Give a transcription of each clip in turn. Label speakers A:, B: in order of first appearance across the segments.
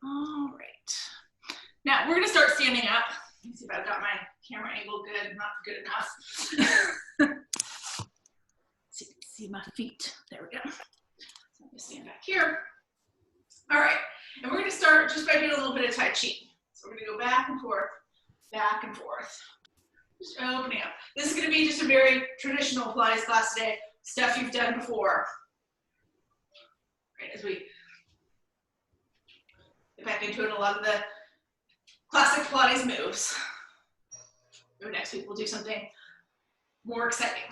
A: All right. Now we're gonna start standing up. Let's see if I've got my camera angle good, not good enough. So you can see my feet. There we go. So I'm gonna stand back here. All right, and we're gonna start just by doing a little bit of Tai Chi. So we're gonna go back and forth, just opening up. This is gonna be just a very traditional Pilates class today, stuff you've done before. Right, as we get back into it, a lot of the classic Pilates moves. Maybe next week we'll do something more exciting.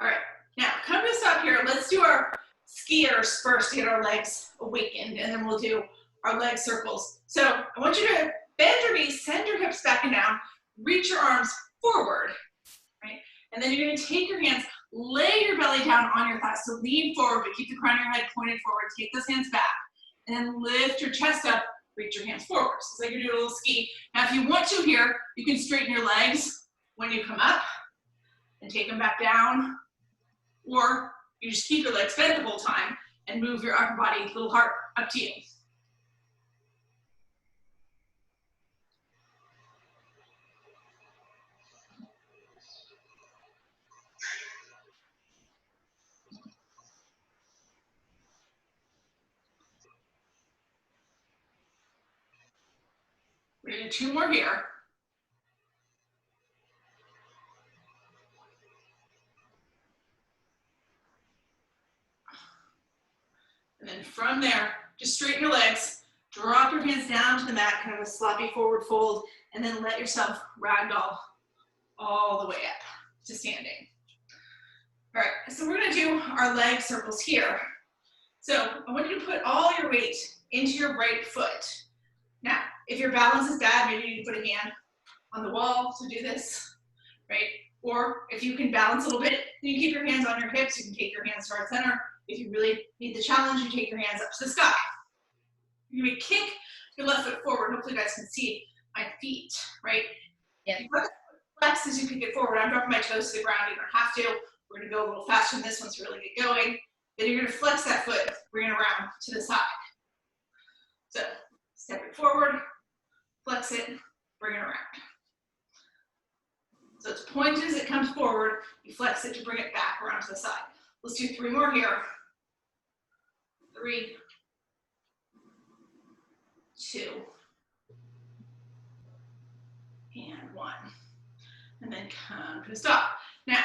A: All right, now come to a stop here. Let's do our skiers first to get our legs awakened, and then we'll do our leg circles. So I want you to bend your knees, send your hips back and down, reach your arms forward, right? And then you're gonna take your hands, lay your belly down on your thighs. So lean forward, but keep the crown of your head pointed forward. Take those hands back, and then lift your chest up, reach your hands forward. So it's like you're doing a little ski. Now if you want to here, you can straighten your legs when you come up and take them back down, or you just keep your legs bent the whole time and move your upper body, little heart, up to you. We're gonna do 2 more here. And then from there, just straighten your legs, drop your hands down to the mat, kind of a sloppy forward fold, and then let yourself ragdoll all the way up to standing. All right, so we're gonna do our leg circles here. So I want you to put all your weight into your right foot. Now, if your balance is bad, maybe you need to put a hand on the wall to do this, right? Or if you can balance a little bit, you keep your hands on your hips, you can take your hands to our center. If you really need the challenge, you take your hands up to the sky. You're gonna kick your left foot forward. Hopefully you guys can see my feet, right?
B: Yeah.
A: Flex as you kick it forward. I'm dropping my toes to the ground, you don't have to. We're gonna go a little faster than this one to really get going. Then you're gonna flex that foot, bring it around to the side. So step it forward, flex it, bring it around. So it's pointed as it comes forward, you flex it to bring it back around to the side. Let's do 3 more here. 3, 2, and 1. And then come to a stop. Now,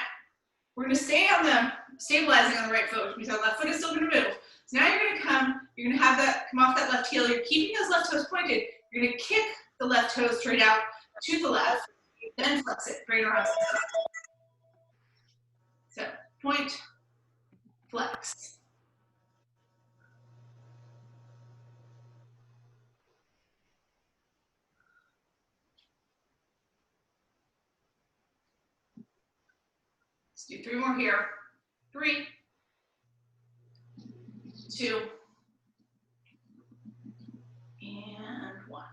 A: we're gonna stay on the, stabilizing on the right foot, which means our left foot is still gonna move. So now you're gonna have that, come off that left heel. You're keeping those left toes pointed. You're gonna kick the left toes straight out to the left, then flex it, bring it around to the side. So, point, flex. Let's do 3 more here. 3, 2, and 1.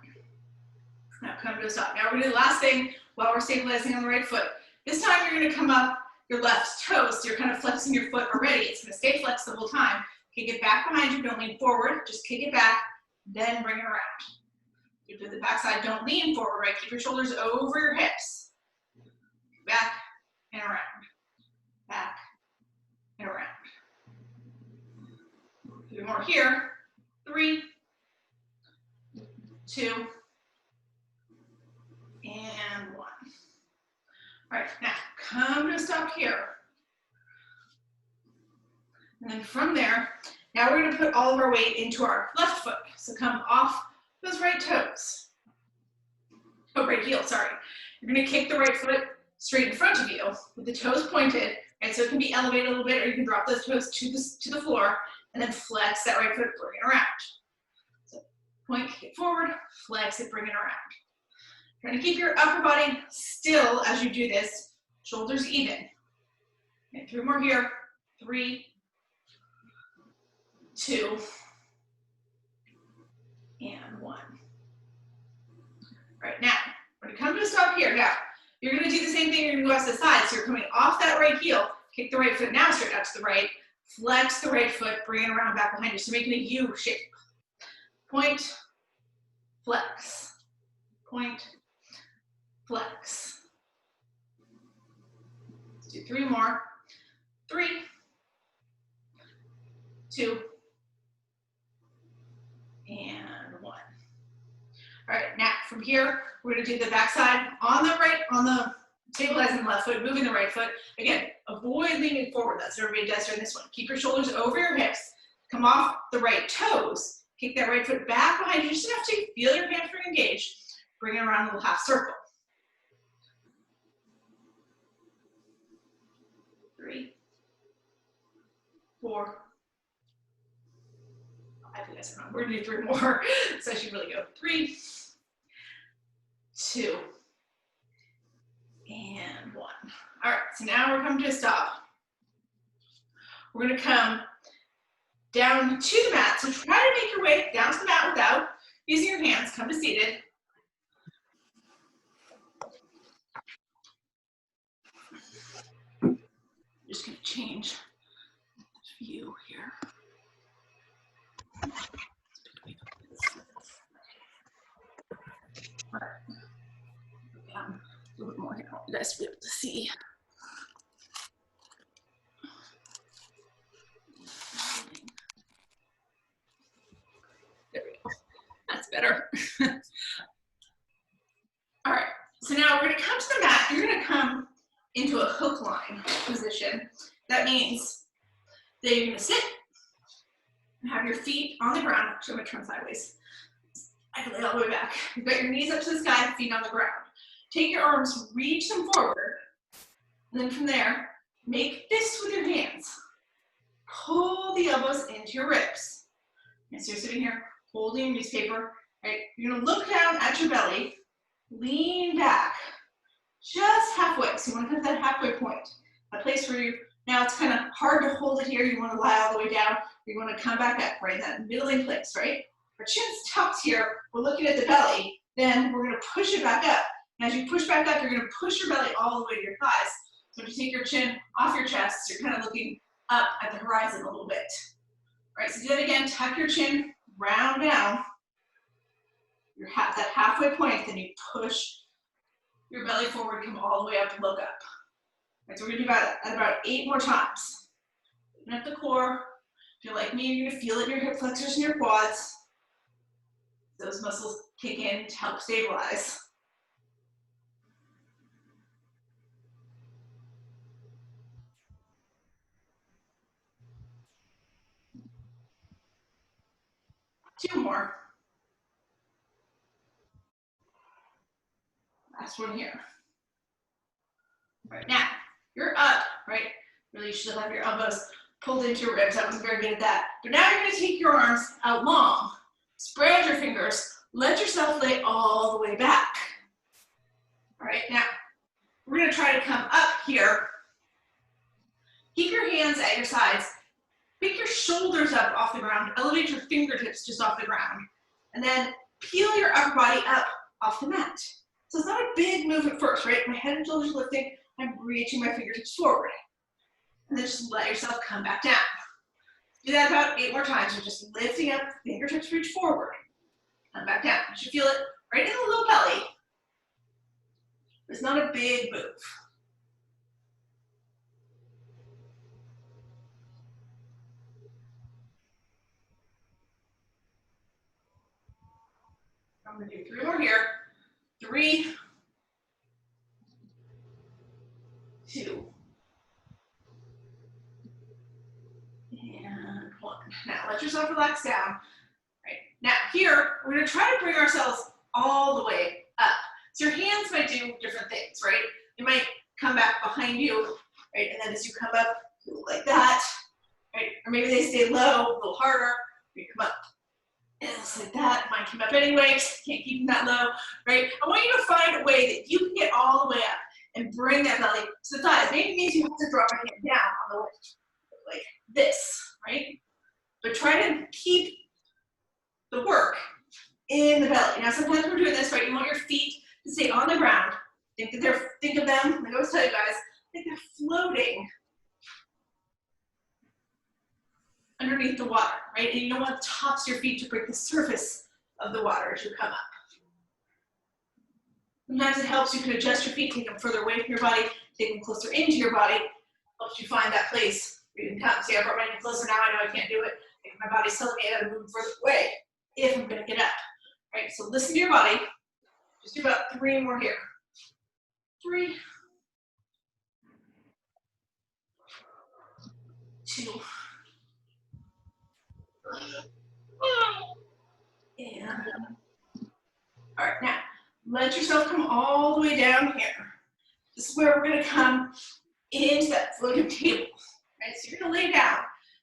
A: Now come to a stop. Now we're gonna do the last thing while we're stabilizing on the right foot. This time you're gonna come up your left toes, so you're kind of flexing your foot already. It's gonna stay flexed the whole time. Kick it back behind you, don't lean forward, just kick it back, then bring it around. You do the back side, don't lean forward, right? Keep your shoulders over your hips. Back and around, back and around. 3 more here. 3, 2, and 1. All right, now come to a stop here. And then from there, now we're gonna put all of our weight into our left foot. So come off those right toes. Oh, right heel, sorry. You're gonna kick the right foot straight in front of you with the toes pointed, and so it can be elevated a little bit, or you can drop those toes to the floor, and then flex that right foot, bring it around. So point, kick it forward, flex it, bring it around. Trying to keep your upper body still as you do this, shoulders even. Okay, 3 more here. 3, 2, and 1. All right, now, we're gonna come to a stop here. Now, you're gonna do the same thing, you're gonna go out to the side. So you're coming off that right heel, kick the right foot now straight out to the right, flex the right foot, bring it around back behind you. So making a U shape. point, flex, point, flex. Let's do 3 more. 3, 2, and 1. All right, now from here, we're gonna do the back side on the right, on the stabilizing the left foot, moving the right foot. Again, avoid leaning forward. That's what everybody does during this one. Keep your shoulders over your hips. Come off the right toes. Kick that right foot back behind you. Just enough to feel your hamstring engage. Bring it around a little half circle. 3, 4, 5. You guys are wrong. We're gonna do 3 more. So I should really go 3, 2, and 1. All right, so now we're coming to a stop. We're gonna come down to the mat. So try to make your way down to the mat without using your hands. Come to seated. I'm just gonna change view here. All right. A little bit more here. I want you guys to be able to see. There we go. That's better. All right. So now we're going to come to the mat. You're going to come into a hook line position. That means that you're going to sit and have your feet on the ground. Actually, I'm going to turn sideways. I can lay all the way back. You've got your knees up to the sky, feet on the ground. Take your arms, reach them forward, and then from there, make fists with your hands. Pull the elbows into your ribs. And so you're sitting here holding your newspaper, right? You're gonna look down at your belly, lean back, just halfway. So you wanna come to that halfway point, a place where you, now it's kind of hard to hold it here. You wanna lie all the way down, you wanna come back up, right? That middling place, right? Our chin's tucked here, we're looking at the belly, then we're gonna push it back up. And as you push back up, you're gonna push your belly all the way to your thighs. So when you take your chin off your chest, you're kind of looking up at the horizon a little bit. All right, so do that again, tuck your chin, round down. You're at that halfway point, then you push your belly forward, come all the way up and look up. All right, so we're gonna do about 8 more times. Open up the core. If you're like me, you're gonna feel it in your hip flexors and your quads. Those muscles kick in to help stabilize. Two more. Last one here. All right, now you're up, right? Really, you should have your elbows pulled into your ribs. I wasn't very good at that. But now you're gonna take your arms out long. Spread your fingers. Let yourself lay all the way back. All right, now we're gonna try to come up here. Keep your hands at your sides. Pick your shoulders up off the ground. Elevate your fingertips just off the ground. And then peel your upper body up off the mat. So it's not a big move at first, right? My head and shoulders are lifting. I'm reaching my fingertips forward. And then just let yourself come back down. Do that about 8 more times. You're just lifting up, fingertips reach forward. Come back down. You should feel it right in the low belly. It's not a big move. I'm going to do 3 more here. 3, 2, and 1. Now let yourself relax down. Right. Now here, we're going to try to bring ourselves all the way up. So your hands might do different things, right? They might come back behind you, right? And then as you come up, like that, right? Or maybe they stay low, a little harder. You come up, and it's like that. Mine came up anyway, can't keep them that low, right? I want you to find a way that you can get all the way up and bring that belly to the thighs. Maybe it means you have to drop your hand down on the way, like this, right? But try to keep the work in the belly. Now sometimes we're doing this, right? You want your feet to stay on the ground. Think of them, like I always tell you guys, like they're floating underneath the water, right? And you don't want the tops of your feet to break the surface of the water as you come up. Sometimes it helps, you can adjust your feet, take them further away from your body, take them closer into your body, helps you find that place where you can come. See, I brought my knee closer now, I know I can't do it. If my body's telling me I gotta move further away if I'm gonna get up. All right, so listen to your body. Just do about 3 more here. 3, 2, and all right, now let yourself come all the way down here. This is where we're gonna come into that floating table, right? So you're gonna lay down,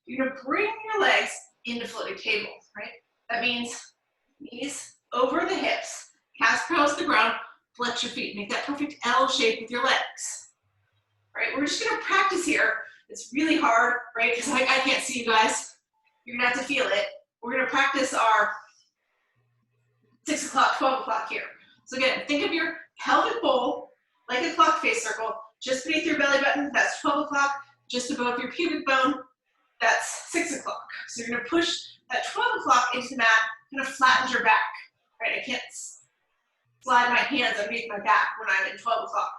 A: you're gonna bring your legs into floating table, right? That means knees over the hips, calves across the ground, flex your feet, make that perfect L shape with your legs, right? We're just gonna practice here. It's really hard, right? Because I can't see you guys. You're gonna have to feel it. We're gonna practice our 6 o'clock, 12 o'clock here. So again, think of your pelvic bowl like a clock face circle, just beneath your belly button, that's 12 o'clock, just above your pubic bone, that's 6 o'clock. So you're gonna push that 12 o'clock into the mat, kind of flattens your back, right? I can't slide my hands underneath my back when I'm in 12 o'clock.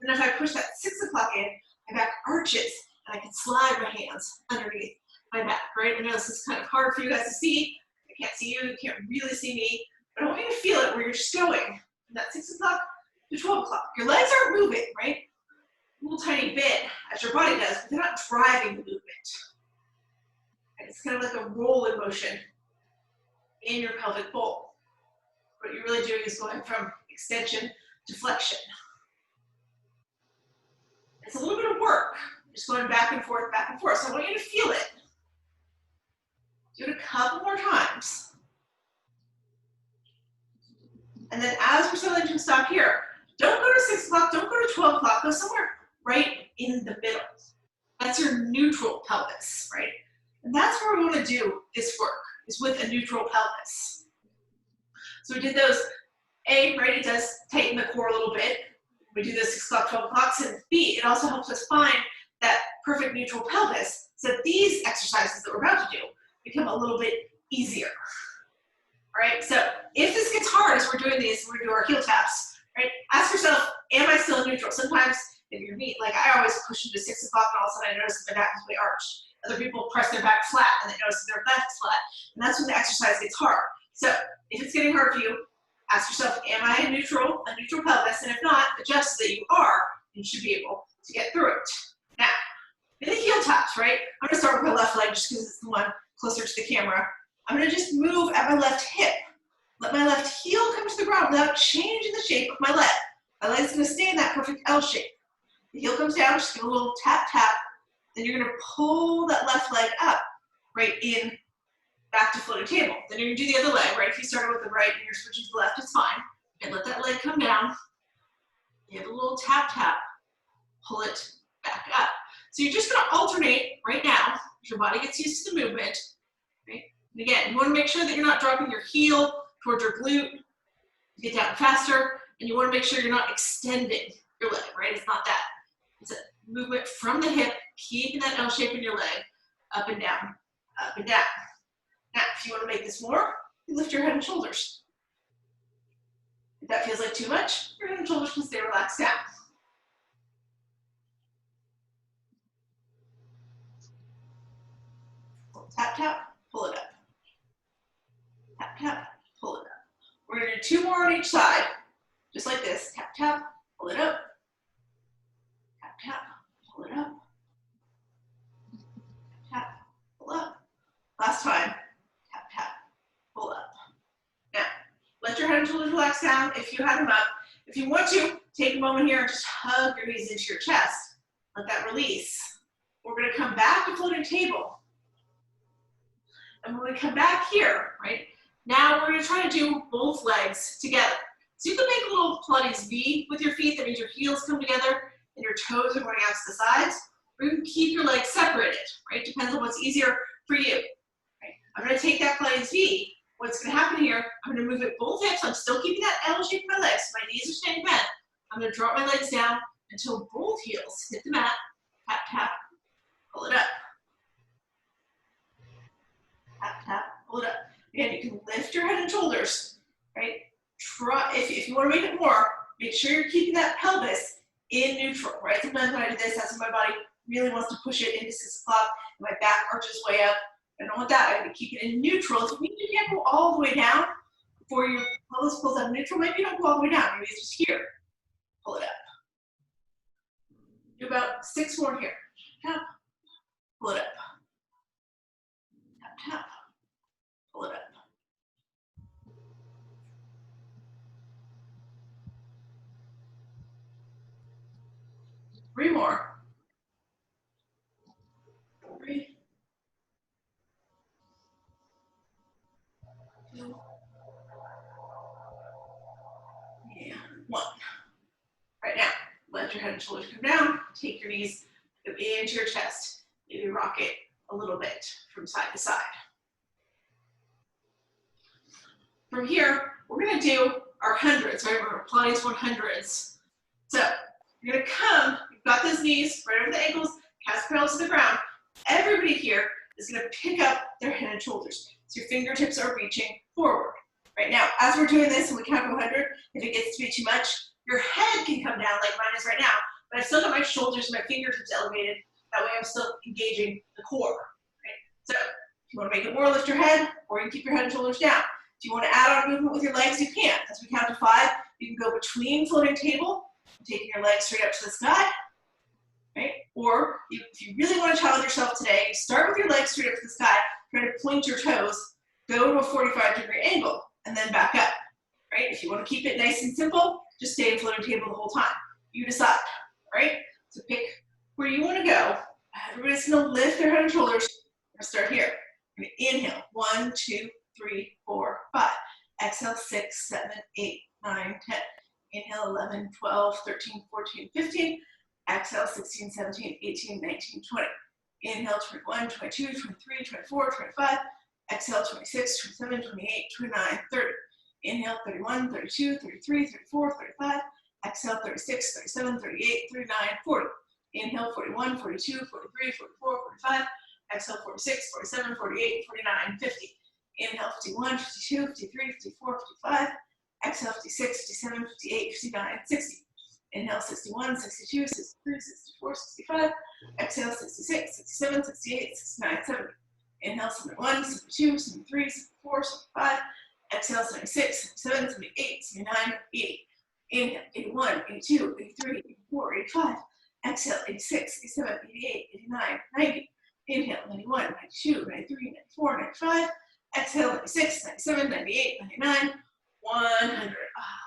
A: And if I push that 6 o'clock in, my back arches, and I can slide my hands underneath my back, right? I know this is kind of hard for you guys to see. I can't see you, you can't really see me, but I want you to feel it where you're just going from that 6 o'clock to 12 o'clock. Your legs aren't moving, right? A little tiny bit, as your body does, but they're not driving the movement. And it's kind of like a rolling motion in your pelvic bowl. What you're really doing is going from extension to flexion. It's a little bit of work, just going back and forth, back and forth. So I want you to feel it. Do it a couple more times. And then as we're settling to stop here, don't go to 6 o'clock, don't go to 12 o'clock, go somewhere right in the middle. That's your neutral pelvis, right? And that's where we want to do this work, is with a neutral pelvis. So we did those, A, right, it does tighten the core a little bit. We do those 6 o'clock, 12 o'clock, and B, it also helps us find that perfect neutral pelvis so that these exercises that we're about to do become a little bit easier. All right, so if this gets hard as we're doing these, we're gonna do our heel taps, right? Ask yourself, am I still neutral? Sometimes if your knee, like I always push into 6 o'clock and all of a sudden I notice that my back is way arched. Other people press their back flat and they notice that their back's flat. And that's when the exercise gets hard. So if it's getting hard for you, ask yourself, am I a neutral pelvis? And if not, adjust that you are, and you should be able to get through it. Now, in the heel taps, right? I'm gonna start with my left leg just because it's the one closer to the camera. I'm gonna just move at my left hip. Let my left heel come to the ground without changing the shape of my leg. My leg's gonna stay in that perfect L shape. The heel comes down, just give a little tap, tap. Then you're gonna pull that left leg up, right in, back to floating table. Then you're gonna do the other leg, right? If you started with the right and you're switching to the left, it's fine. And let that leg come down. Give a little tap, tap. Pull it back up. So you're just gonna alternate right now, as your body gets used to the movement, right? And again, you wanna make sure that you're not dropping your heel towards your glute. Get down faster, and you wanna make sure you're not extending your leg, right? It's not that. It's a movement from the hip, keeping that L shape in your leg, up and down, up and down. Now, if you want to make this more, you lift your head and shoulders. If that feels like too much, your head and shoulders can stay relaxed down. Tap, tap, pull it up. Tap, tap, pull it up. We're going to do 2 more on each side, just like this. Tap, tap, pull it up. Tap, tap, pull it up. Tap, tap, pull up. Last time. Tap, tap, pull up. Now, let your head and shoulders relax down if you have them up. If you want to, take a moment here and just hug your knees into your chest. Let that release. We're going to come back to floating table. And when we come back here, right, now we're going to try to do both legs together. So you can make a little Pilates V with your feet. That means your heels come together and your toes are going out to the sides. Or you can keep your legs separated, right? Depends on what's easier for you. Right? I'm going to take that Pilates V. What's going to happen here, I'm going to move it both hips. I'm still keeping that L shape in my legs. So my knees are staying bent. I'm going to drop my legs down until both heels hit the mat. Tap, tap, pull it up. Tap, tap, pull it up. Again, you can lift your head and shoulders, right? Try, if you want to make it more, make sure you're keeping that pelvis in neutral, right? Sometimes when I do this, that's when my body really wants to push it into 6 o'clock, and my back arches way up. I don't want that. I want to keep it in neutral. If you can't go all the way down before your pelvis pulls out of neutral, maybe you don't go all the way down. Maybe it's just here. Pull it up. Do about 6 more here. Tap, pull it up. Tap, tap, pull it up. 3 more. 3, 2, and 1. Right now, let your head and shoulders come down. Take your knees into your chest. Maybe rock it a little bit from side to side. From here, we're going to do our hundreds, right? We're going to Pilates 100s. So you're going to come, you've got those knees right over the ankles, cast parallel to the ground. Everybody here is going to pick up their head and shoulders. So your fingertips are reaching forward. Right now, as we're doing this and we count to 100, if it gets to be too much, your head can come down like mine is right now, but I've still got my shoulders and my fingertips elevated. That way I'm still engaging the core, right? So if you want to make it more, lift your head, or you can keep your head and shoulders down. If you want to add on movement with your legs, you can. As we count to 5, you can go between floating table, taking your legs straight up to the sky, right? Or if you really want to challenge yourself today, start with your legs straight up to the sky, try to point your toes, go to a 45-degree angle, and then back up, right? If you want to keep it nice and simple, just stay in floating table the whole time. You decide, right? So pick where you want to go. Everybody's going to lift their head and shoulders. We're going to start here. We're going to inhale. 1, 2, 3, 4, 5. Exhale, 6, 7, 8, 9, 10. Inhale, 11, 12, 13, 14, 15. Exhale, 16, 17, 18, 19, 20. Inhale, 21, 22, 23, 24, 25. Exhale, 26, 27, 28, 29, 30. Inhale, 31, 32, 33, 34, 35. Exhale, 36, 37, 38, 39, 40. Inhale, 41, 42, 43, 44, 45. Exhale, 46, 47, 48, 49, 50. Inhale, 51, 52, 53, 54, 55. Exhale, 56, 57, 58, 59, 60. Inhale, 61, 62, 63, 64, 65. Exhale, 66, 67, 68, 69, 70. Inhale, 71, 72, 73, 74, 75. Exhale, 76, 77, 78, 79, 80. Inhale, 81, 82, 83, 84, 85. Exhale, 86, 87, 88, 89, 90. Inhale, 91, 92, 93, 94, 95. Exhale, 96, 97, 98, 99, 100.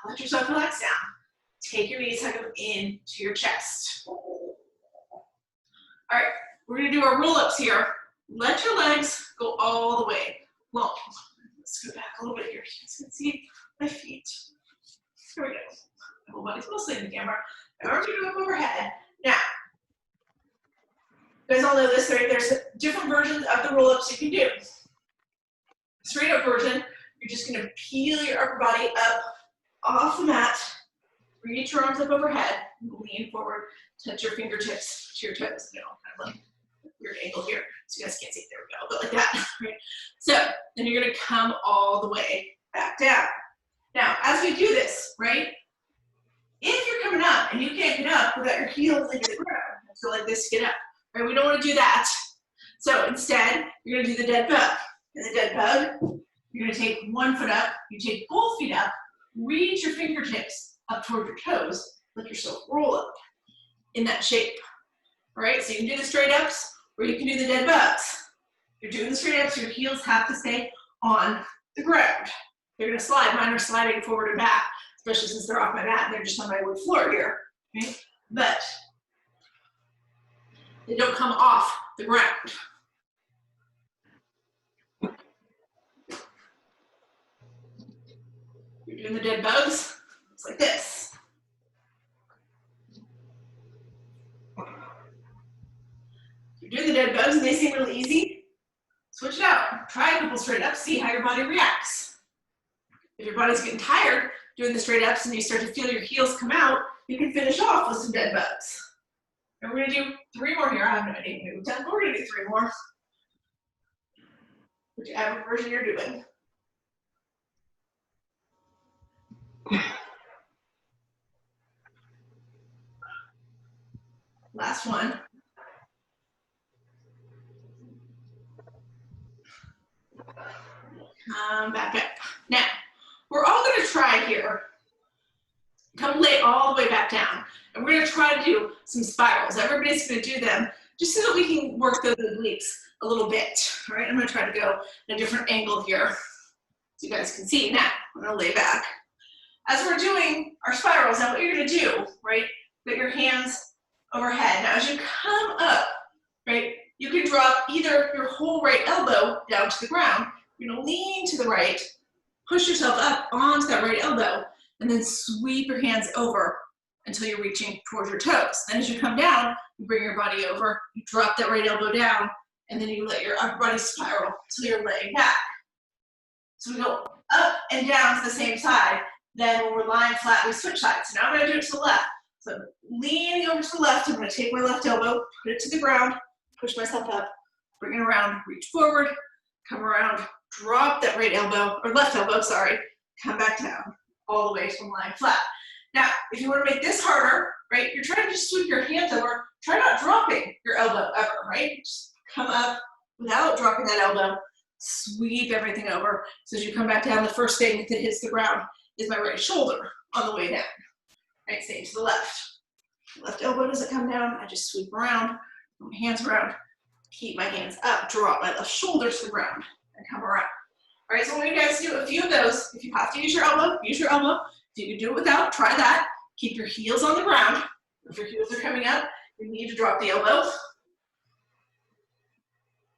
A: Let yourself relax down. Take your knees, hug them into your chest. All right, we're going to do our roll-ups here. Let your legs go all the way long. Let's go back a little bit here. You guys can see my feet. Here we go. My whole body's mostly in the camera. My arms are going overhead. Now, you guys all know this, right? There's different versions of the roll-ups you can do. Straight up version, you're just going to peel your upper body up off the mat, reach your arms up overhead, lean forward, touch your fingertips to your toes, you know, kind of like a weird angle here, so you guys can't see, there we go, but like that, right? So then you're going to come all the way back down. Now, as we do this, right, if you're coming up and you can't get up without your heels into the ground, so like this to get up, right? We don't want to do that. So instead, you're going to do the dead bug. In the dead bug, you're going to take one foot up, you take both feet up, reach your fingertips up toward your toes, let yourself roll up in that shape. All right, so you can do the straight ups or you can do the dead bugs. You're doing the straight ups, your heels have to stay on the ground. They're going to slide. Mine are sliding forward and back, especially since they're off my mat and they're just on my wood floor here. Okay? But they don't come off the ground. You're doing the dead bugs. It's like this. You're doing the dead bugs and they seem really easy. Switch it out. Try a couple straight ups, see how your body reacts. If your body's getting tired doing the straight ups and you start to feel your heels come out, you can finish off with some dead bugs. And we're gonna do 3 more here. I have no idea how many we've done, but we're gonna do 3 more. Whichever version you're doing. Last one. Back up. Now, we're all going to try here. Come lay all the way back down. And we're going to try to do some spirals. Everybody's going to do them just so that we can work those obliques a little bit. All right, I'm going to try to go in a different angle here so you guys can see. Now, I'm going to lay back. As we're doing our spirals, now what you're going to do, right, put your hands overhead. Now, as you come up, right, you can drop either your whole right elbow down to the ground. You're going to lean to the right, push yourself up onto that right elbow, and then sweep your hands over until you're reaching towards your toes. Then as you come down, you bring your body over, you drop that right elbow down, and then you let your upper body spiral until you're laying back. So we go up and down to the same side. Then when we're lying flat, we switch sides. So now I'm going to do it to the left. So leaning over to the left, I'm going to take my left elbow, put it to the ground, push myself up, bring it around, reach forward, come around, drop that right elbow, or left elbow, sorry, come back down all the way from lying flat. Now, if you want to make this harder, right, you're trying to just sweep your hands over, try not dropping your elbow ever, right? Just come up without dropping that elbow, sweep everything over. So as you come back down, the first thing that hits the ground is my right shoulder on the way down. Right, same to the left. Left elbow doesn't come down, I just sweep around, put my hands around, keep my hands up, drop my left shoulder to the ground, and come around. All right, so I want you guys to do a few of those. If you have to use your elbow, use your elbow. If you can do it without, try that. Keep your heels on the ground. If your heels are coming up, you need to drop the elbow.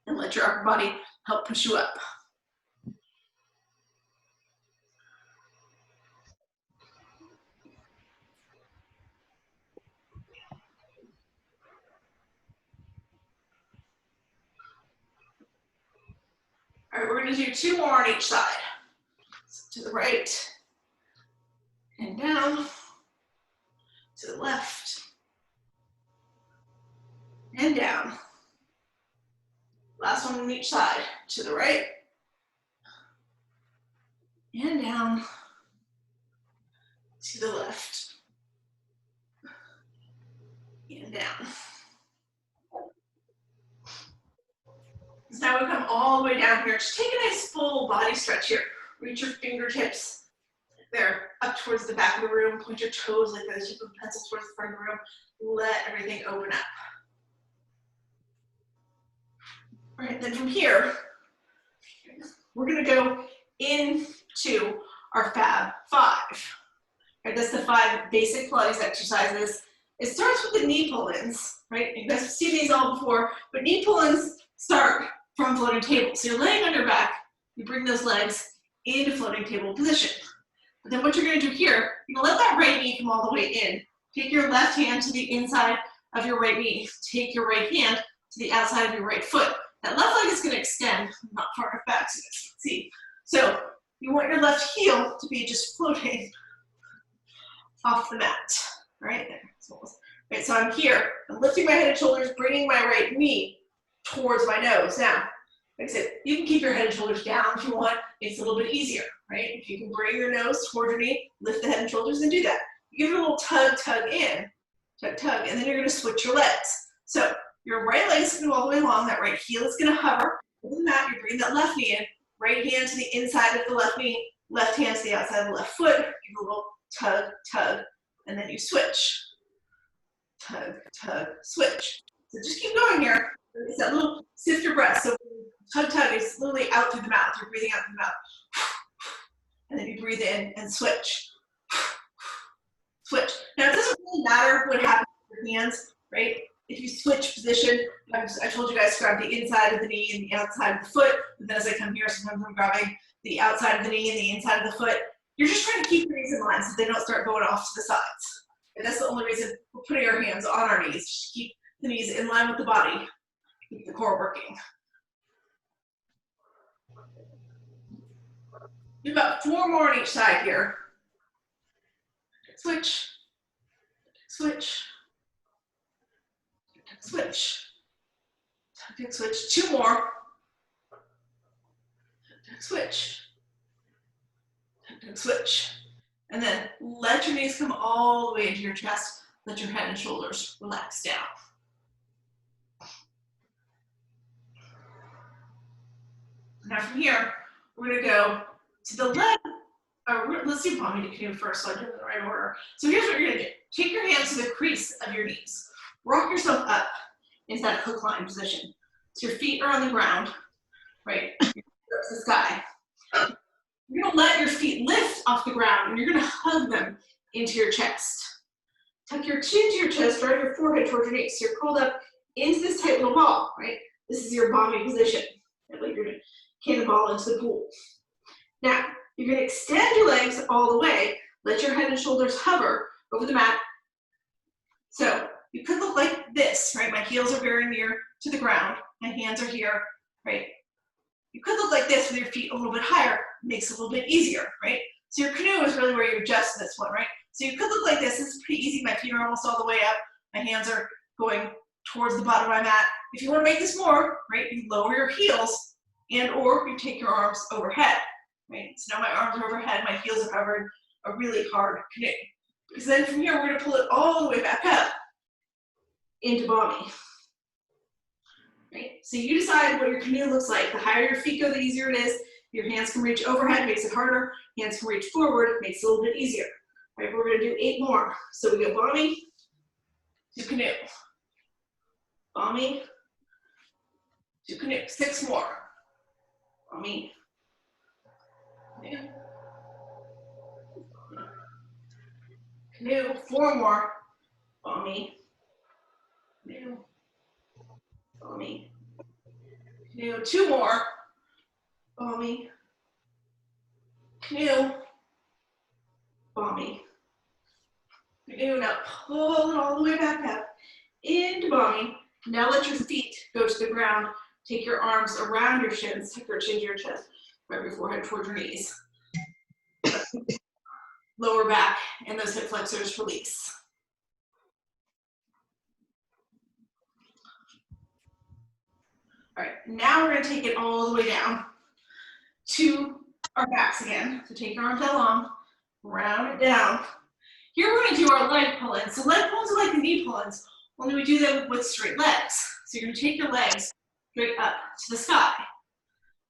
A: And let your upper body help push you up. All right, we're going to do 2 more on each side. So to the right and down, to the left and down. Last one on each side, to the right and down, to the left and down. So now we come all the way down here. Just take a nice full body stretch here. Reach your fingertips there up towards the back of the room. Point your toes like this. You put the pencil towards the front of the room. Let everything open up. All right, then from here, we're going to go into our Fab 5. Right, that's the 5 basic Pilates exercises. It starts with the knee pull-ins, right? You guys have seen these all before, but knee pull-ins start from floating table. So you're laying on your back, you bring those legs into floating table position. But then what you're going to do here, you're going to let that right knee come all the way in. Take your left hand to the inside of your right knee. Take your right hand to the outside of your right foot. That left leg is going to extend, not far enough back so you guys can see. So you want your left heel to be just floating off the mat, right there. Right, so I'm here, I'm lifting my head and shoulders, bringing my right knee towards my nose. Now, like I said, you can keep your head and shoulders down if you want. It's a little bit easier, right? If you can bring your nose towards your knee, lift the head and shoulders and do that. You give it a little tug, tug in, tug, tug, and then you're going to switch your legs. So your right leg is going to go all the way along, that right heel is going to hover over the mat, you bring that left knee in, right hand to the inside of the left knee, left hand to the outside of the left foot, give a little tug, tug, and then you switch. Tug, tug, switch. So just keep going here. It's that little sift your breath. So tug, tug is literally out through the mouth. You're breathing out through the mouth. And then you breathe in and switch. Switch. Now it doesn't really matter what happens with your hands, right? If you switch position, I told you guys to grab the inside of the knee and the outside of the foot. And then as I come here, sometimes I'm grabbing the outside of the knee and the inside of the foot. You're just trying to keep your knees in line so they don't start going off to the sides. And that's the only reason we're putting our hands on our knees. Just keep the knees in line with the body. Keep the core working. Do about 4 more on each side here. Switch. Switch. Switch. Switch. 2 more. Switch. Switch. And then let your knees come all the way into your chest. Let your head and shoulders relax down. Now from here, we're gonna go to the left. Let's do Bombing to Canoe first, so I do it in the right order. So here's what you're gonna do. Take your hands to the crease of your knees. Rock yourself up into that hook line position. So your feet are on the ground, right? Your hips to the sky. You're gonna let your feet lift off the ground and you're gonna hug them into your chest. Tuck your chin to your chest, drive your forehead towards your knees. So you're curled up into this tight little ball, right? This is your bombing position. Like you're gonna cannonball into the pool. Now, you're gonna extend your legs all the way. Let your head and shoulders hover over the mat. So you could look like this, right? My heels are very near to the ground. My hands are here, right? You could look like this with your feet a little bit higher. Makes it a little bit easier, right? So your canoe is really where you adjust this one, right? So you could look like this. This is pretty easy. My feet are almost all the way up. My hands are going towards the bottom of my mat. If you want to make this more, right, you lower your heels and or you take your arms overhead, right? So now my arms are overhead, my heels are hovering, a really hard canoe. Because then from here, we're going to pull it all the way back up into Bombing. Right? So you decide what your canoe looks like. The higher your feet go, the easier it is. Your hands can reach overhead, makes it harder. Hands can reach forward, makes it a little bit easier. All right, we're gonna do 8 more. So we go Bombing to canoe. Bombing to canoe. 6 more. Bombing. Canoe. Canoe. 4 more. Bombing. Canoe. Bombing. Canoe. 2 more. Bombing. Canoe. Bombing. Canoe. Now pull it all the way back up into Bombing. Now let your feet go to the ground. Take your arms around your shins. Tuck your chin to your chest. Right your forehead towards your knees. Lower back and those hip flexors release. All right, now we're gonna take it all the way down to our backs again. So take your arms that long, round it down. Here we're gonna do our leg pull-ins. So leg pull-ins are like the knee pull-ins, only we do them with straight legs. So you're gonna take your legs straight up to the sky,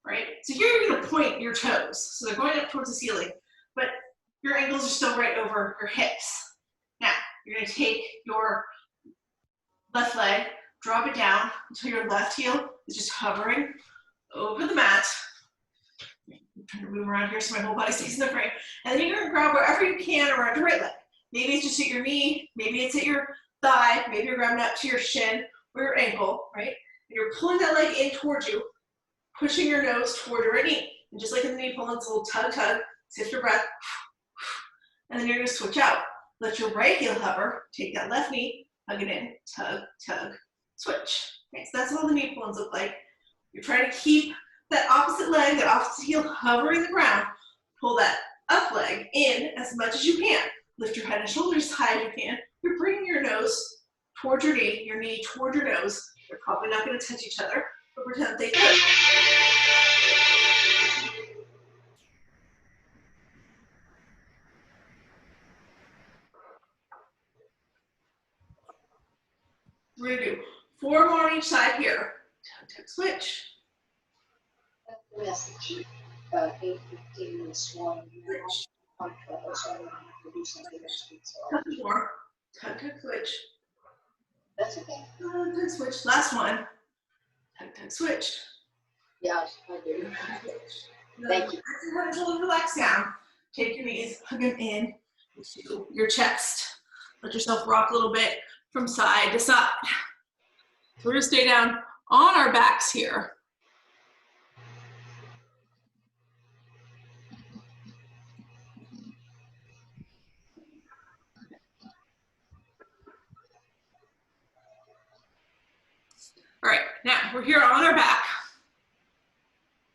A: right? So here you're gonna point your toes. So they're going up towards the ceiling, but your ankles are still right over your hips. Now, you're gonna take your left leg, drop it down until your left heel is just hovering over the mat. I'm trying to move around here so my whole body stays in the frame. And then you're gonna grab wherever you can around your right leg. Maybe it's just at your knee, maybe it's at your thigh, maybe you're grabbing up to your shin or your ankle, right? And you're pulling that leg in towards you, pushing your nose toward your right knee. And just like in the knee pull, it's a little tug, tug, sift your breath. And then you're gonna switch out. Let your right heel hover, take that left knee, hug it in, tug, tug, switch. Okay, so that's what the knee pull-ins look like. You're trying to keep that opposite leg, that opposite heel hovering the ground. Pull that up leg in as much as you can. Lift your head and shoulders as high as you can. You're bringing your nose towards your knee toward your nose. They're probably not gonna touch each other, but pretend they could. We're gonna do 4 more on each side here. Tug, tug, switch.
B: Message. 8:15 this morning.
A: Tug more. Tug, tug, switch.
B: That's okay.
A: Tug, tug, switch. Last one. Tug, tug, switch.
B: Yes, I do. Thank you.
A: Head and shoulders relax down. Take your knees, hug them in to your chest. Let yourself rock a little bit from side to side. So we're gonna stay down on our backs here. All right, now we're here on our back.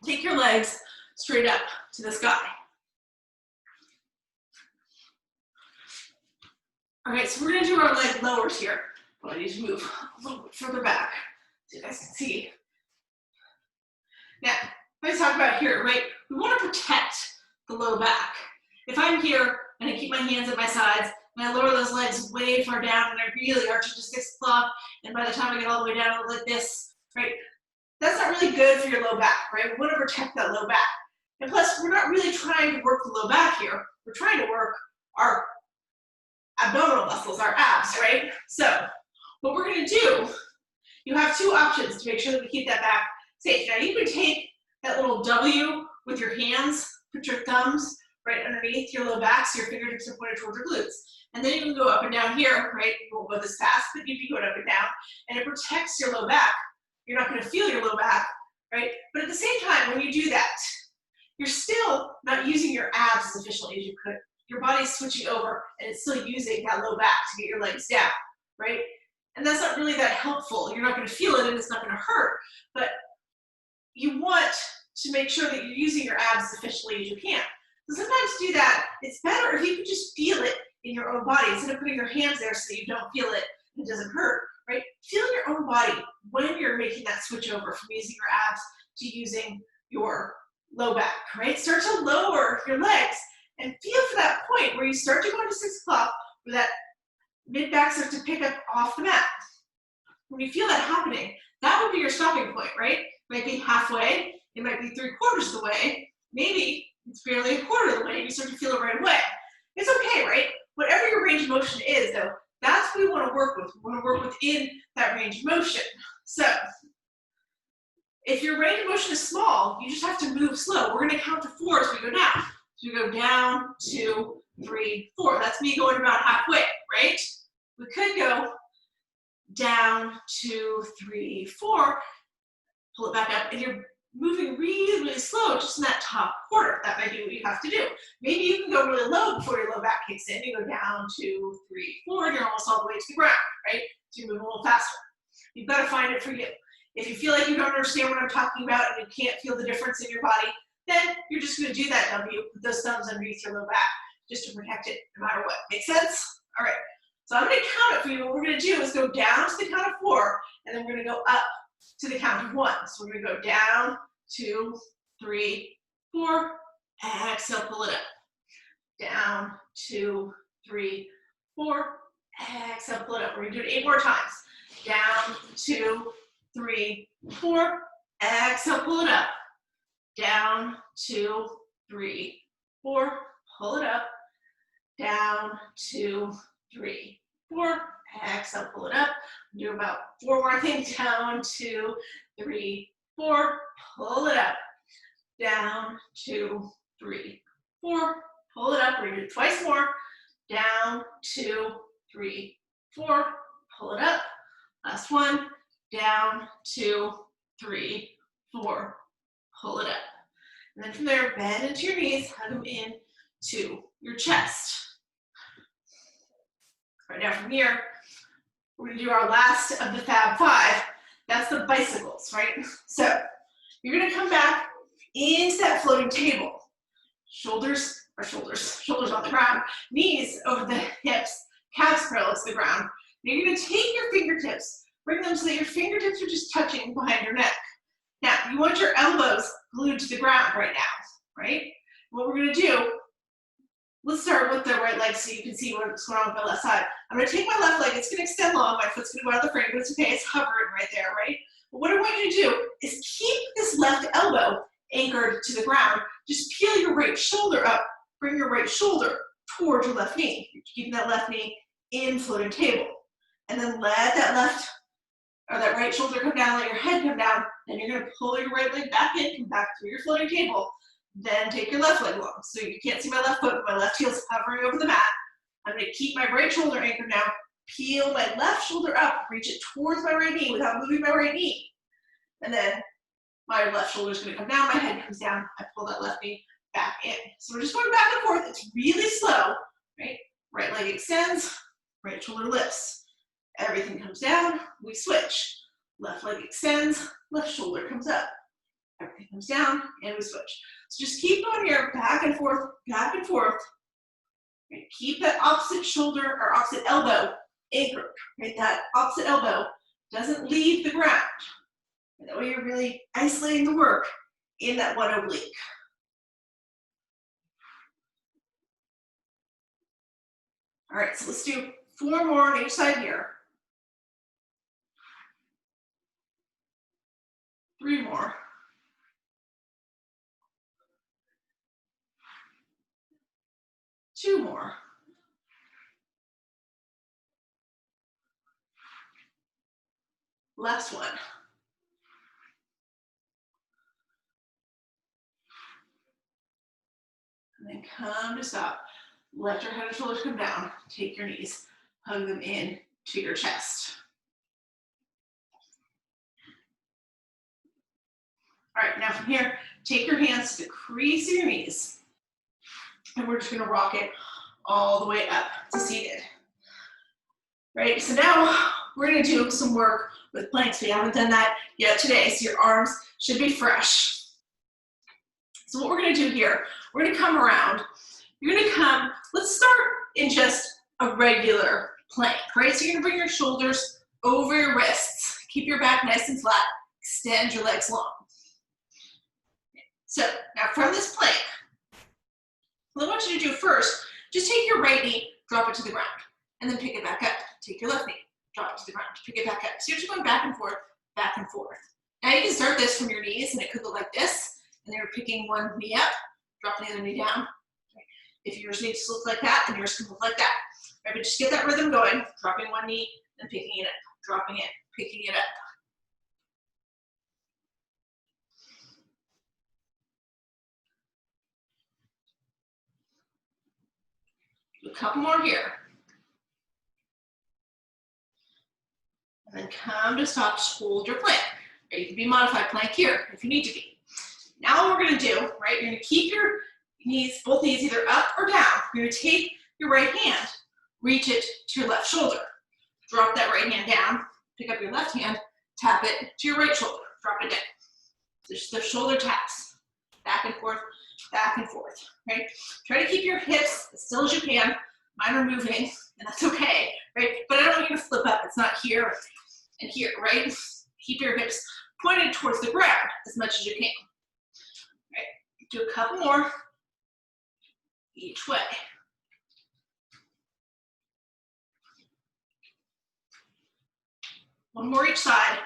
A: Take your legs straight up to the sky. All right, so we're gonna do our leg lowers here. But I need to move a little bit further back so you guys can see. Now, let's talk about here, right? We wanna protect the low back. If I'm here, and I keep my hands at my sides, and I lower those legs way far down, and I really arch into 6 o'clock, and by the time I get all the way down, I look like this, right? That's not really good for your low back, right? We want to protect that low back. And plus, we're not really trying to work the low back here. We're trying to work our abdominal muscles, our abs, right? So what we're going to do, you have 2 options to make sure that we keep that back safe. Now you can take that little W with your hands, put your thumbs right underneath your low back so your fingertips are pointed towards your glutes. And then you can go up and down here, right? You won't go this fast, but you'd be going up and down, and it protects your low back. You're not going to feel your low back, right? But at the same time, when you do that, you're still not using your abs as efficiently as you could. Your body's switching over, and it's still using that low back to get your legs down, right? And that's not really that helpful. You're not going to feel it, and it's not going to hurt. But you want to make sure that you're using your abs as efficiently as you can. So sometimes to do that, it's better if you can just feel it in your own body instead of putting your hands there so that you don't feel it and it doesn't hurt, right? Feel your own body when you're making that switch over from using your abs to using your low back, right? Start to lower your legs and feel for that point where you start to go into 6 o'clock where that mid back starts to pick up off the mat. When you feel that happening, that would be your stopping point, right? It might be halfway, it might be 3/4 of the way, maybe it's barely 1/4 of the way, and you start to feel it right away. It's okay, right? Whatever your range of motion is, though, that's what we want to work with. We want to work within that range of motion. So, if your range of motion is small, you just have to move slow. We're going to count to 4 as we go down. So we go down, 2, 3, 4. That's me going about halfway, right? We could go down, 2, 3, 4, pull it back up, and you're moving really, really slow just in that top quarter. That might be what you have to do. Maybe you can go really low before your low back kicks in. You go down, 2, 3, 4, and you're almost all the way to the ground, right? So you move a little faster. You've got to find it for you. If you feel like you don't understand what I'm talking about and you can't feel the difference in your body, then you're just going to do that W, put those thumbs underneath your low back just to protect it no matter what. Make sense? All right. So I'm going to count it for you. What we're going to do is go down to the count of 4, and then we're going to go up to the count of 1. So we're going to go down, 2, 3, 4, exhale, pull it up. Down, 2, 3, 4, exhale, pull it up. We're going to do it 8 more times. Down, 2, 3, 4, exhale, pull it up. Down, 2, 3, 4, pull it up. Down, 2, 3, 4, exhale, pull it up. Do about 4 more things. Down, 2, 3, 4, pull it up. Down, 2, 3, 4, pull it up. We're going to do it twice more. Down, 2, 3, 4, pull it up. Last one. Down, 2, 3, 4, pull it up. And then from there, bend into your knees, hug them in to your chest. Right now from here, we're going to do our last of the Fab 5. That's the bicycles, right? So you're going to come back into that floating table. Shoulders on the ground, knees over the hips, calves parallel to the ground. Now you're going to take your fingertips, bring them so that your fingertips are just touching behind your neck. Now, you want your elbows glued to the ground right now, right? What we're going to do, let's start with the right leg so you can see what's going on with my left side. I'm going to take my left leg. It's going to extend long. My foot's going to go out of the frame, but it's okay. It's hovering right there, right? But what I want you to do is keep this left elbow anchored to the ground. Just peel your right shoulder up. Bring your right shoulder towards your left knee. You're keeping that left knee in floating table. And then let that right shoulder come down, let your head come down. Then you're going to pull your right leg back in, come back through your floating table. Then take your left leg long. So you can't see my left foot, but my left heel's hovering over the mat. I'm going to keep my right shoulder anchored now. Peel my left shoulder up, reach it towards my right knee without moving my right knee. And then my left shoulder is going to come down, my head comes down, I pull that left knee back in. So we're just going back and forth. It's really slow, right? Right leg extends, right shoulder lifts. Everything comes down, we switch. Left leg extends, left shoulder comes up. Everything comes down, and we switch. So just keep going here, back and forth, back and forth. Right? Keep that opposite shoulder or opposite elbow anchored. Right? That opposite elbow doesn't leave the ground. And that way you're really isolating the work in that one oblique. All right, so let's do 4 more on each side here. 3 more. 2 more. Last one. And then come to stop. Let your head and shoulders come down. Take your knees, hug them in to your chest. All right, now from here, take your hands to the crease of your knees. And we're just gonna rock it all the way up to seated. Right, so now we're gonna do some work with planks. We haven't done that yet today, so your arms should be fresh. So what we're gonna do here, we're gonna come around. You're gonna come, let's start in just a regular plank, right? So you're gonna bring your shoulders over your wrists. Keep your back nice and flat. Extend your legs long. So now from this plank, what I want you to do first, just take your right knee, drop it to the ground, and then pick it back up. Take your left knee, drop it to the ground, pick it back up. So you're just going back and forth, back and forth. Now you can start this from your knees, and it could look like this, and you're picking one knee up, dropping the other knee down. If yours needs to look like that, then yours can look like that. Right, but just get that rhythm going, dropping one knee, then picking it up, dropping it, picking it up. A couple more here. And then come to stop, just hold your plank. Or you can be modified plank here if you need to be. Now what we're gonna do, right, you're gonna keep your knees, both knees either up or down. You're gonna take your right hand, reach it to your left shoulder. Drop that right hand down, pick up your left hand, tap it to your right shoulder, drop it down. Just the shoulder taps, back and forth, right? Try to keep your hips as still as you can. Mine are moving, and that's okay, right? But I don't want you to flip up. It's not here and here, right? Keep your hips pointed towards the ground as much as you can. Right? Do a couple more each way. One more each side.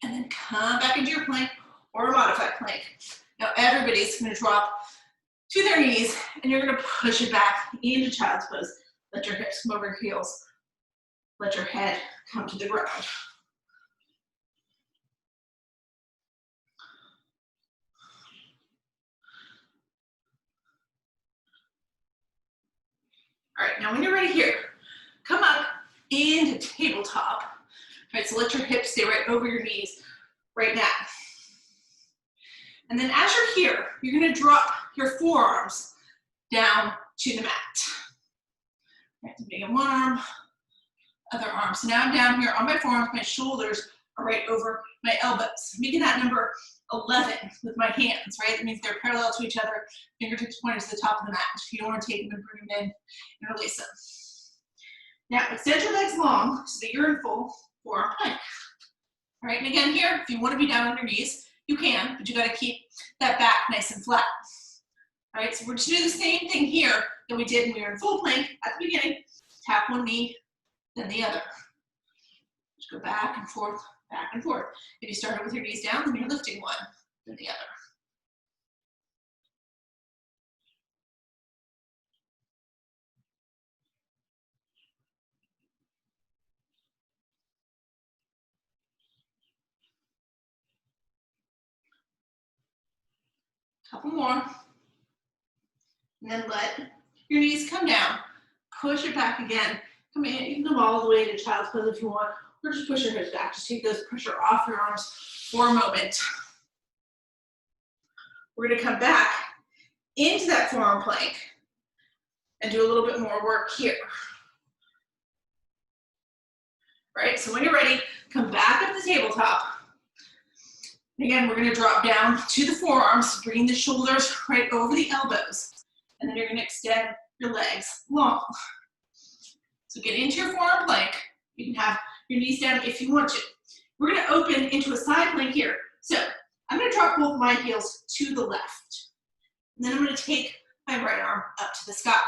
A: And then come back into your plank or a modified plank. Now everybody's gonna drop to their knees and you're gonna push it back into child's pose. Let your hips come over your heels. Let your head come to the ground. All right, now when you're ready here, come up into tabletop. Right, so let your hips stay right over your knees right now. And then as you're here, you're gonna drop your forearms down to the mat. Right, so big in one arm, other arm. So now I'm down here on my forearms, my shoulders are right over my elbows. Making that number 11 with my hands, right? That means they're parallel to each other, fingertips pointed to the top of the mat. You don't want to take them and bring them in and release them. Now extend your legs long so that you're in full forearm plank. All right, and again here, if you want to be down on your knees, you can, but you got to keep that back nice and flat. All right, so we're just doing the same thing here that we did when we were in full plank at the beginning. Tap one knee, then the other. Just go back and forth, back and forth. If you started with your knees down, then you're lifting one, then the other. Couple more. And then let your knees come down. Push it back again. Come in, you can come all the way to child's pose if you want, or just push your hips back. Just take those pressure off your arms for a moment. We're gonna come back into that forearm plank and do a little bit more work here. Right, so when you're ready, come back up the tabletop. Again, we're gonna drop down to the forearms, bring the shoulders right over the elbows, and then you're gonna extend your legs long. So get into your forearm plank. You can have your knees down if you want to. We're gonna open into a side plank here. So I'm gonna drop both my heels to the left. And then I'm gonna take my right arm up to the sky.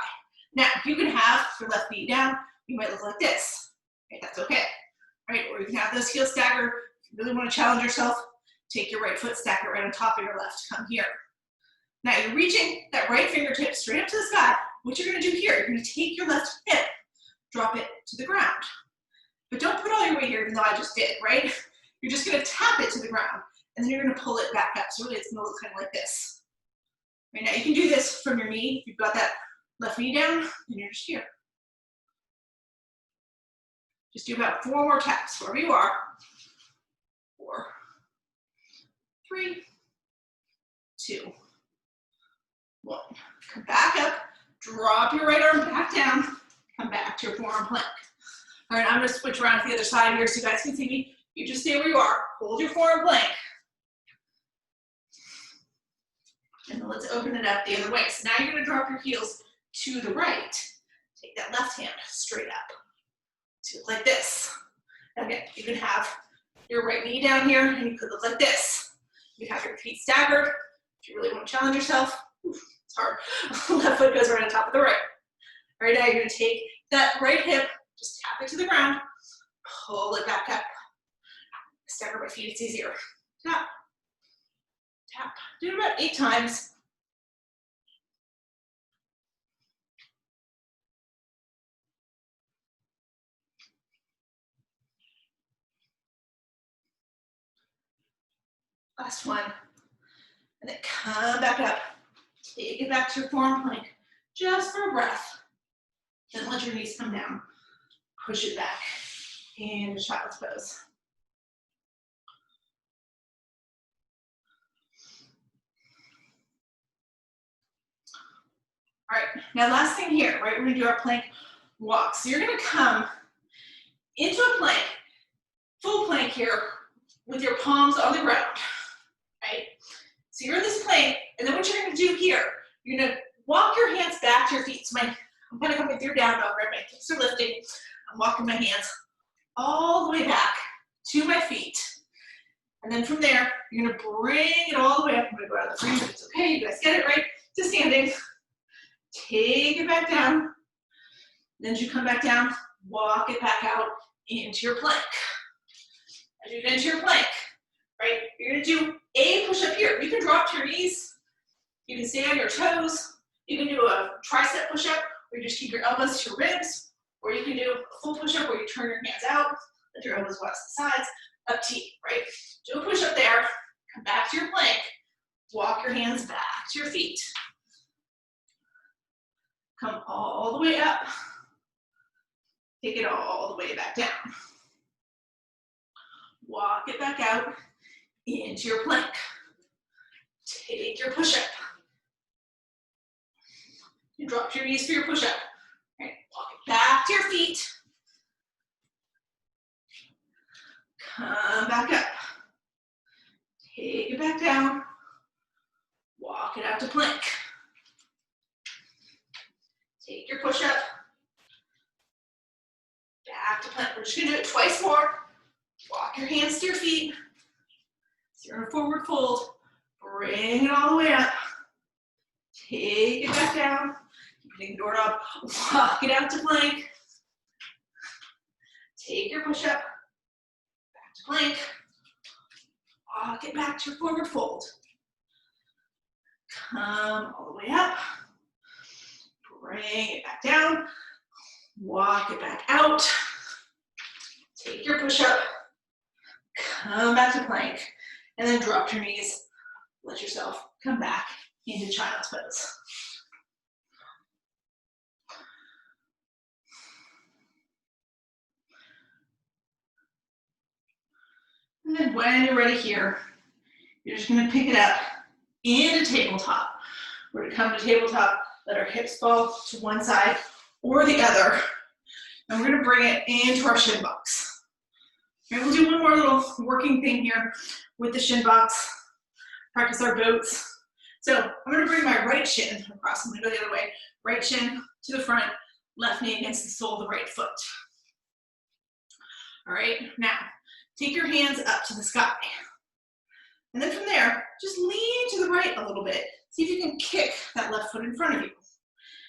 A: Now, you can have your left knee down. You might look like this. Okay, that's okay. All right, or you can have those heels staggered. If you really want to challenge yourself, take your right foot, stack it right on top of your left. Come here. Now you're reaching that right fingertip straight up to the sky. What you're going to do here, you're going to take your left hip, drop it to the ground. But don't put all your weight here, even though I just did, right? You're just going to tap it to the ground, and then you're going to pull it back up. So really it's going to look kind of like this. Right, now you can do this from your knee. If you've got that left knee down, and you're just here. Just do about 4 more taps, wherever you are. 4, 3, 2, 1. Come back up, drop your right arm back down, come back to your forearm plank. All right, I'm gonna switch around to the other side here so you guys can see me. You just stay where you are, hold your forearm plank. And then let's open it up the other way. So now you're gonna drop your heels to the right. Take that left hand straight up. To look like this. Again, you can have your right knee down here, and you could look like this. You can have your feet staggered. If you really want to challenge yourself, it's hard. Left foot goes right on top of the right. All right, now you're gonna take that right hip, just tap it to the ground, pull it back up. Stagger my feet, it's easier. Tap, tap. Do it about 8 times. Last one. And then come back up. Take it back to your forearm plank, just for a breath. Then let your knees come down. Push it back into child's pose. All right, now last thing here, right? We're gonna do our plank walk. So you're gonna come into a plank, full plank here, with your palms on the ground, right? So you're in this plank, and then what you're gonna do here, you're gonna walk your hands back to your feet. So I'm kind of coming through down dog, right? My hips are lifting. I'm walking my hands all the way back to my feet. And then from there, you're gonna bring it all the way up. I'm gonna go out of the frame, but it's okay, you guys get it, right? To standing. Take it back down. Then as you come back down, walk it back out into your plank. As you get into your plank, right? You're gonna do a push-up here. You can drop to your knees. You can stay on your toes. You can do a tricep push-up where you just keep your elbows to your ribs. Or you can do a full push-up where you turn your hands out, let your elbows go out to the sides. Up to you, right? Do a push-up there. Come back to your plank. Walk your hands back to your feet. Come all the way up. Take it all the way back down. Walk it back out into your plank. Take your push-up. You drop your knees for your push-up. Right. Walk it back to your feet. Come back up. Take it back down. Walk it out to plank. Take your push-up. Back to plank. We're just gonna do it twice more. Walk your hands to your feet. So you're in a forward fold. Bring it all the way up. Take it back down. Keep hitting the doorknob. Walk it out to plank. Take your push-up. Back to plank. Walk it back to your forward fold. Come all the way up. Bring it back down. Walk it back out. Take your push-up. Come back to plank. And then drop your knees. Let yourself come back into child's pose. And then when you're ready here, you're just gonna pick it up into tabletop. We're gonna come to tabletop, let our hips fall to one side or the other. And we're gonna bring it into our shin box. And we'll do one more little working thing here with the shin box. Practice our boats. So I'm gonna bring my right shin across. I'm gonna go the other way. Right shin to the front, left knee against the sole of the right foot. All right, now take your hands up to the sky. And then from there, just lean to the right a little bit. See if you can kick that left foot in front of you.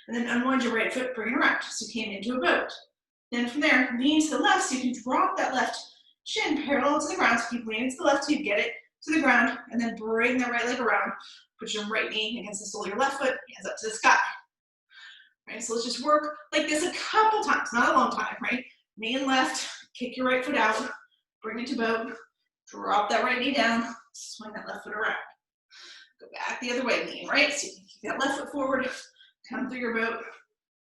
A: And then unwind your right foot, bring it around. So you came into a boat. Then from there, lean to the left so you can drop that left shin parallel to the ground. So keep leaning to the left so you get it to the ground, and then bring that right leg around. Put your right knee against the sole of your left foot, hands up to the sky. Right, so let's just work like this a couple times, not a long time, right? Knee and left, kick your right foot out, bring it to boat, drop that right knee down, swing that left foot around. Go back the other way, lean right, so you can keep that left foot forward, come through your boat,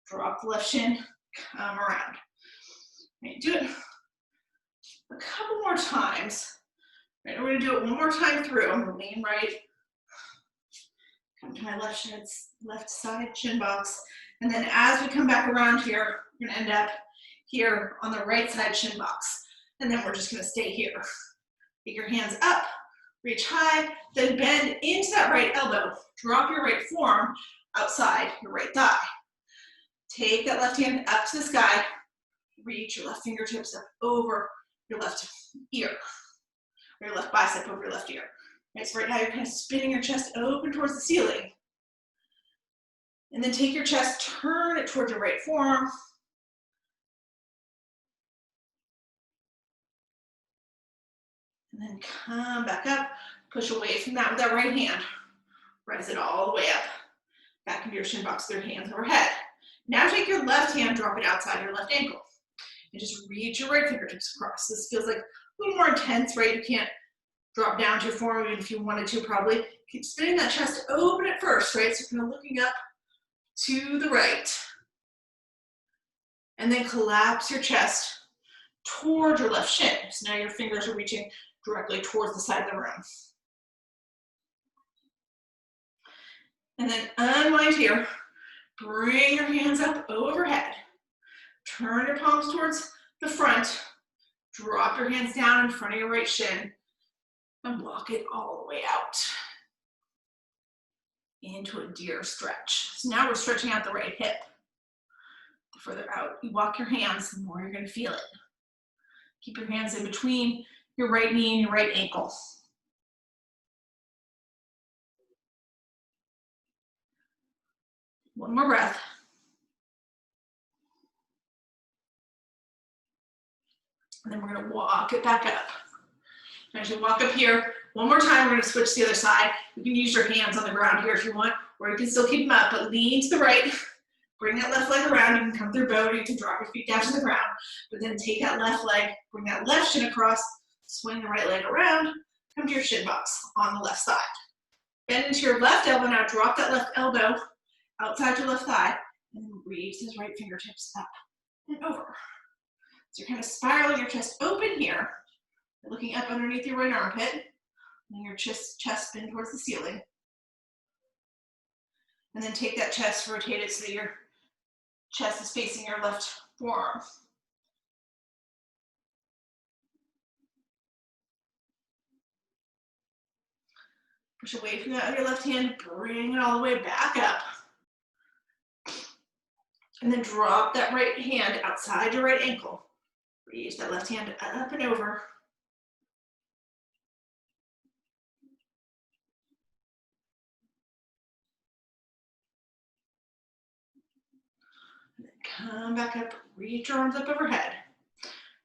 A: drop the left shin, come around. Right, do it a couple more times. Right, we're gonna do it one more time through. I'm gonna lean right, come to my left side shin box, and then as we come back around here, we're gonna end up here on the right side shin box, and then we're just gonna stay here. Get your hands up, reach high, then bend into that right elbow. Drop your right forearm outside your right thigh. Take that left hand up to the sky, reach your left fingertips up over your left ear, or your left bicep over your left ear. Right, so right now you're kind of spinning your chest open towards the ceiling. And then take your chest, turn it towards your right forearm. And then come back up, push away from that with that right hand. Rise it all the way up, back into your shin box with your hands overhead. Now take your left hand, drop it outside your left ankle. And just reach your right fingertips across. This feels like a little more intense, right? You can't drop down to your forearm even if you wanted to probably. Keep spinning that chest open at first, right? So kind of looking up to the right. And then collapse your chest towards your left shin. So now your fingers are reaching directly towards the side of the room. And then unwind here. Bring your hands up overhead. Turn your palms towards the front. Drop your hands down in front of your right shin. And walk it all the way out. Into a deer stretch. So now we're stretching out the right hip. The further out you walk your hands, the more you're going to feel it. Keep your hands in between your right knee and your right ankle. One more breath. And then we're going to walk it back up. As you walk up here, one more time, we're going to switch to the other side. You can use your hands on the ground here if you want, or you can still keep them up, but lean to the right. Bring that left leg around. You can come through boat, or you can drop your feet down to the ground, but then take that left leg, bring that left shin across, swing the right leg around, come to your shin box on the left side. Bend into your left elbow. Now drop that left elbow outside your left thigh, and reach those right fingertips up and over. So you're kind of spiraling your chest open here. You're looking up underneath your right armpit, and your chest bend towards the ceiling. And then take that chest, rotate it so that your chest is facing your left forearm. Push away from that with your left hand, bring it all the way back up. And then drop that right hand outside your right ankle. Reach that left hand up and over. And then come back up, reach your arms up overhead.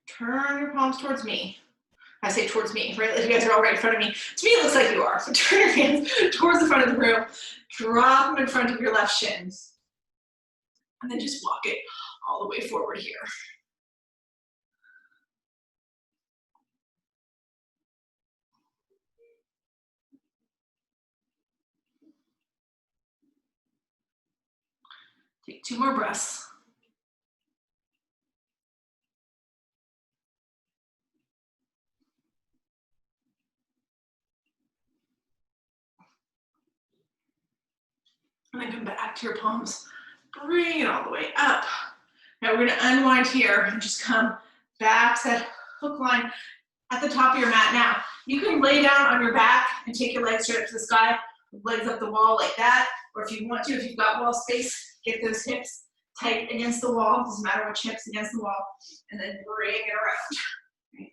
A: Turn your palms towards me. I say towards me, right? If you guys are all right in front of me. To me, it looks like you are. So turn your hands towards the front of the room. Drop them in front of your left shins. And then just walk it all the way forward here. Take 2 more breaths. And then come back to your palms. Bring it all the way up. Now we're going to unwind here and just come back to that hook line at the top of your mat. Now, you can lay down on your back and take your legs straight up to the sky, legs up the wall like that. Or if you want to, if you've got wall space, get those hips tight against the wall. Doesn't matter which hips against the wall. And then bring it around. Right.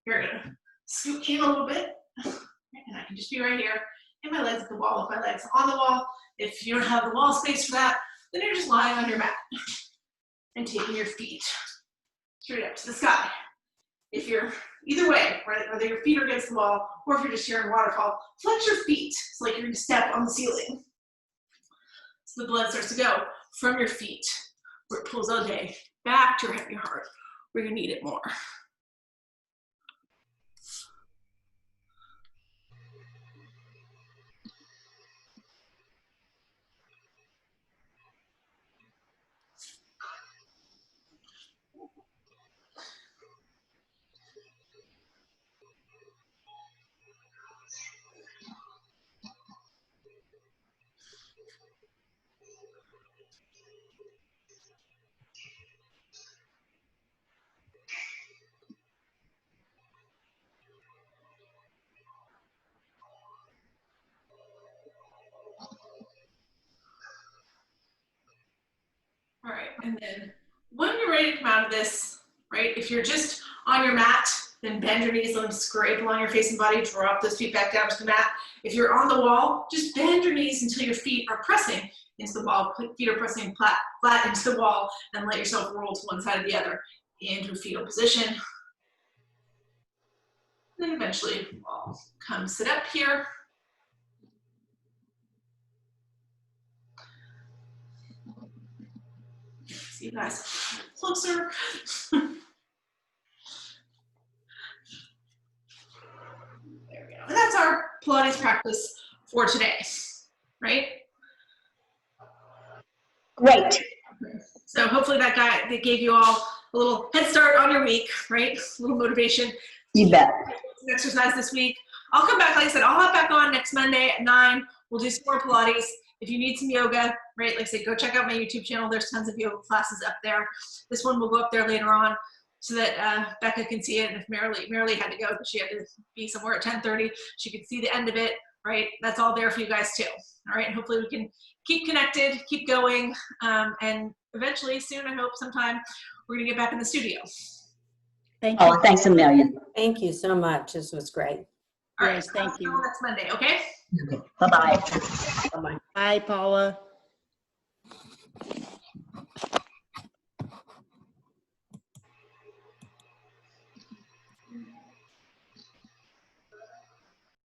A: You're going to scoot in a little bit. And I can just be right here. And my legs at the wall with my legs on the wall. If you don't have the wall space for that, Then you're just lying on your mat and taking your feet straight up to the sky. If you're either way, right, whether your feet are against the wall or if you're just here in waterfall, flex your feet. It's like you're gonna step on the ceiling. So the blood starts to go from your feet, where it pulls all day, back to your head and your heart, where you need it more. All right, and then when you're ready to come out of this, right, if you're just on your mat, then bend your knees, let them scrape along your face and body, drop those feet back down to the mat. If you're on the wall, just bend your knees until your feet are pressing into the wall, feet are pressing flat into the wall, and let yourself roll to one side or the other into a fetal position. Then eventually we'll come sit up here. See you guys closer. There we go. And that's our Pilates practice for today, right?
B: Great.
A: So hopefully that gave you all a little head start on your week, right? A little motivation.
B: You bet.
A: Exercise this week. I'll come back, like I said, I'll hop back on next Monday at 9. We'll do some more Pilates. If you need some yoga, right, like I said, go check out my YouTube channel. There's tons of yoga classes up there. This one will go up there later on so that Becca can see it. And if Marilee had to go, but she had to be somewhere at 10:30, she could see the end of it, right? That's all there for you guys too. All right, and hopefully we can keep connected, keep going, and eventually soon, I hope sometime, we're gonna get back in the studio.
C: Thank you.
B: Oh, thanks a million.
D: Thank you so much. This was great.
A: All right,
C: Yes, thank you.
A: Next Monday, okay?
B: Bye-bye.
D: Bye-bye.
C: Bye, Paula.